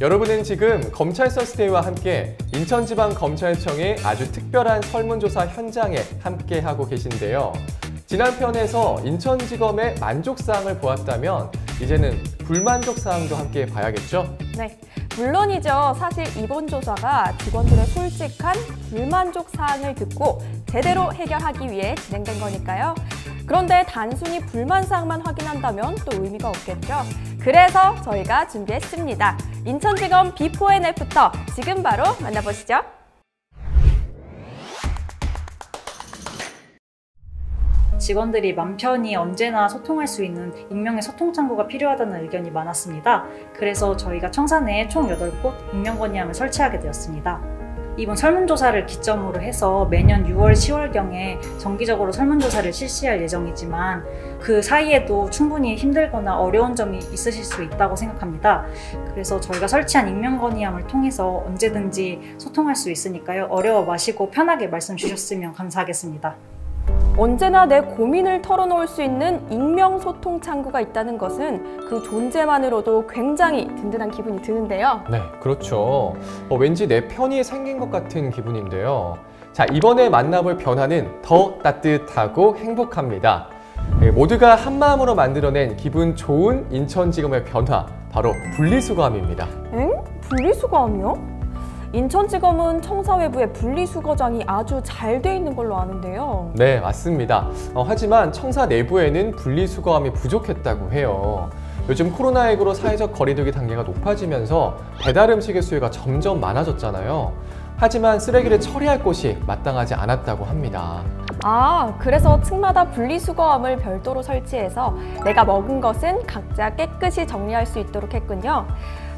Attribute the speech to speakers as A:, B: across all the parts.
A: 여러분은 지금 검찰 서스데이와 함께 인천지방검찰청의 아주 특별한 설문조사 현장에 함께하고 계신데요. 지난 편에서 인천지검의 만족사항을 보았다면 이제는 불만족사항도 함께 봐야겠죠?
B: 네, 물론이죠. 사실 이번 조사가 직원들의 솔직한 불만족 사항을 듣고 제대로 해결하기 위해 진행된 거니까요. 그런데 단순히 불만 사항만 확인한다면 또 의미가 없겠죠. 그래서 저희가 준비했습니다. 인천지검 비포 앤 애프터 지금 바로 만나보시죠.
C: 직원들이 맘 편히 언제나 소통할 수 있는 익명의 소통 창구가 필요하다는 의견이 많았습니다. 그래서 저희가 청사 내에 총 8곳 익명 건의함을 설치하게 되었습니다. 이번 설문조사를 기점으로 해서 매년 6월, 10월경에 정기적으로 설문조사를 실시할 예정이지만 그 사이에도 충분히 힘들거나 어려운 점이 있으실 수 있다고 생각합니다. 그래서 저희가 설치한 익명 건의함을 통해서 언제든지 소통할 수 있으니까요. 어려워 마시고 편하게 말씀 주셨으면 감사하겠습니다.
B: 언제나 내 고민을 털어놓을 수 있는 익명 소통 창구가 있다는 것은 그 존재만으로도 굉장히 든든한 기분이 드는데요.
A: 네, 그렇죠. 왠지 내 편이 생긴 것 같은 기분인데요. 자, 이번에 만나볼 변화는 더 따뜻하고 행복합니다. 모두가 한마음으로 만들어낸 기분 좋은 인천지검의 변화, 바로 분리수거함입니다.
B: 엥? 분리수거함이요? 인천지검은 청사 외부에 분리수거장이 아주 잘 돼 있는 걸로 아는데요.
A: 네, 맞습니다. 하지만 청사 내부에는 분리수거함이 부족했다고 해요. 요즘 코로나19로 사회적 거리두기 단계가 높아지면서 배달 음식의 수요가 점점 많아졌잖아요. 하지만 쓰레기를 처리할 곳이 마땅하지 않았다고 합니다.
B: 아, 그래서 층마다 분리수거함을 별도로 설치해서 내가 먹은 것은 각자 깨끗이 정리할 수 있도록 했군요.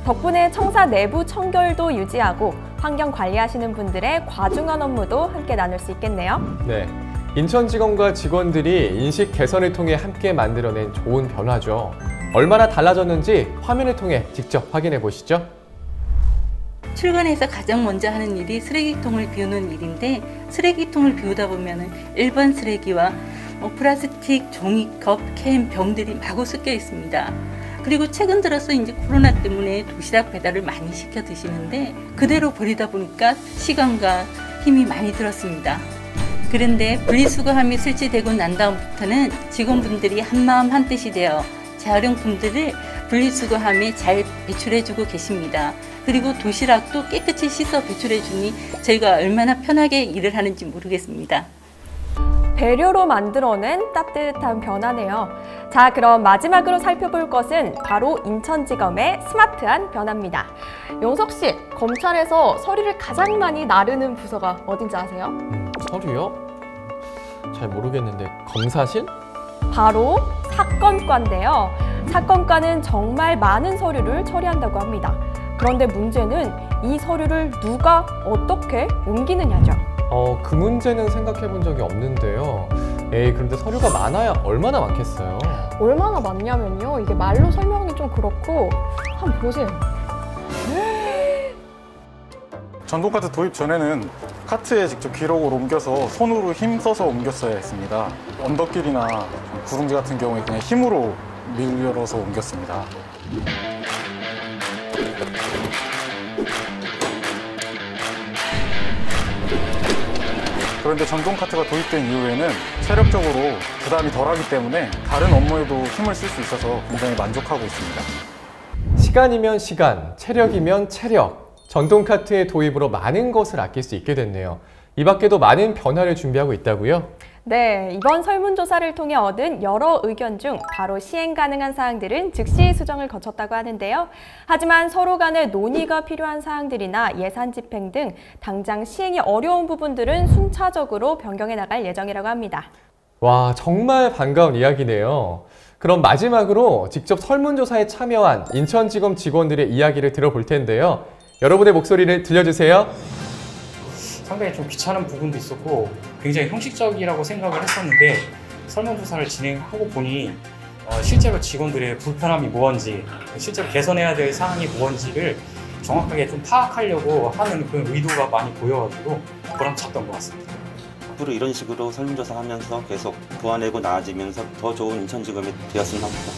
B: 덕분에 청사 내부 청결도 유지하고 환경 관리하시는 분들의 과중한 업무도 함께 나눌 수 있겠네요.
A: 네, 인천지검과 직원들이 인식 개선을 통해 함께 만들어낸 좋은 변화죠. 얼마나 달라졌는지 화면을 통해 직접 확인해 보시죠.
D: 출근해서 가장 먼저 하는 일이 쓰레기통을 비우는 일인데, 쓰레기통을 비우다 보면 일반 쓰레기와 플라스틱, 종이컵, 캔, 병들이 마구 섞여 있습니다. 그리고 최근 들어서 이제 코로나 때문에 도시락 배달을 많이 시켜 드시는데 그대로 버리다 보니까 시간과 힘이 많이 들었습니다. 그런데 분리수거함이 설치되고 난 다음부터는 직원분들이 한마음 한뜻이 되어 재활용품들을 분리수거함에 잘 배출해주고 계십니다. 그리고 도시락도 깨끗이 씻어 배출해주니 저희가 얼마나 편하게 일을 하는지 모르겠습니다.
B: 배려로 만들어낸 따뜻한 변화네요. 자, 그럼 마지막으로 살펴볼 것은 바로 인천지검의 스마트한 변화입니다. 용석 씨, 검찰에서 서류를 가장 많이 나르는 부서가 어딘지 아세요?
A: 서류요? 잘 모르겠는데 검사실?
B: 바로 사건과인데요. 사건과는 정말 많은 서류를 처리한다고 합니다. 그런데 문제는 이 서류를 누가 어떻게 옮기느냐죠.
A: 그 문제는 생각해 본 적이 없는데요. 그런데 서류가 많아야 얼마나 많겠어요?
B: 얼마나 많냐면요. 이게 말로 설명이 좀 그렇고 한번 보세요.
E: 전동카트 도입 전에는 카트에 직접 기록을 옮겨서 손으로 힘써서 옮겼어야 했습니다. 언덕길이나 구릉지 같은 경우에 그냥 힘으로 밀려서 옮겼습니다. 그런데 전동카트가 도입된 이후에는 체력적으로 부담이 덜하기 때문에 다른 업무에도 힘을 쓸 수 있어서 굉장히 만족하고 있습니다.
A: 시간이면 시간, 체력이면 체력. 전동카트의 도입으로 많은 것을 아낄 수 있게 됐네요. 이 밖에도 많은 변화를 준비하고 있다고요?
B: 네, 이번 설문조사를 통해 얻은 여러 의견 중 바로 시행 가능한 사항들은 즉시 수정을 거쳤다고 하는데요. 하지만 서로 간의 논의가 필요한 사항들이나 예산 집행 등 당장 시행이 어려운 부분들은 순차적으로 변경해 나갈 예정이라고 합니다.
A: 와, 정말 반가운 이야기네요. 그럼 마지막으로 직접 설문조사에 참여한 인천지검 직원들의 이야기를 들어볼 텐데요. 여러분의 목소리를 들려주세요.
F: 상당히 좀 귀찮은 부분도 있었고 굉장히 형식적이라고 생각을 했었는데 설문조사를 진행하고 보니 실제로 직원들의 불편함이 무언지, 실제로 개선해야 될 사항이 무언지를 정확하게 좀 파악하려고 하는 그 의도가 많이 보여가지고 보람찼던 것 같습니다.
G: 앞으로 이런 식으로 설문조사하면서 계속 도와내고 나아지면서 더 좋은 인천지검이 되었으면 합니다.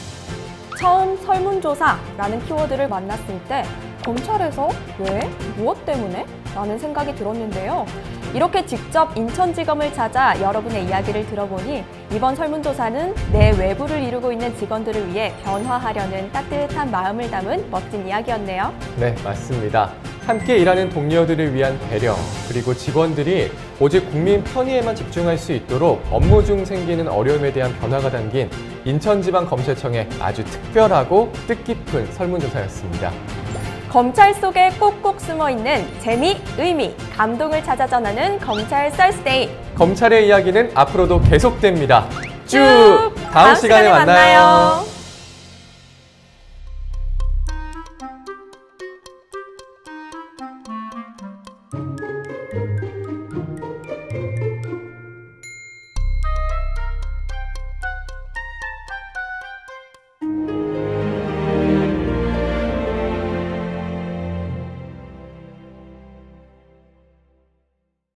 B: 처음 설문조사라는 키워드를 만났을 때 검찰에서 왜? 무엇 때문에? 라는 생각이 들었는데요. 이렇게 직접 인천지검을 찾아 여러분의 이야기를 들어보니 이번 설문조사는 내 외부를 이루고 있는 직원들을 위해 변화하려는 따뜻한 마음을 담은 멋진 이야기였네요.
A: 네, 맞습니다. 함께 일하는 동료들을 위한 배려, 그리고 직원들이 오직 국민 편의에만 집중할 수 있도록 업무 중 생기는 어려움에 대한 변화가 담긴 인천지방검찰청의 아주 특별하고 뜻깊은 설문조사였습니다.
B: 검찰 속에 꼭꼭 숨어있는 재미, 의미, 감동을 찾아 전하는 검찰 썰스데이.
A: 검찰의 이야기는 앞으로도 계속됩니다. 쭉! 다음 시간에 만나요.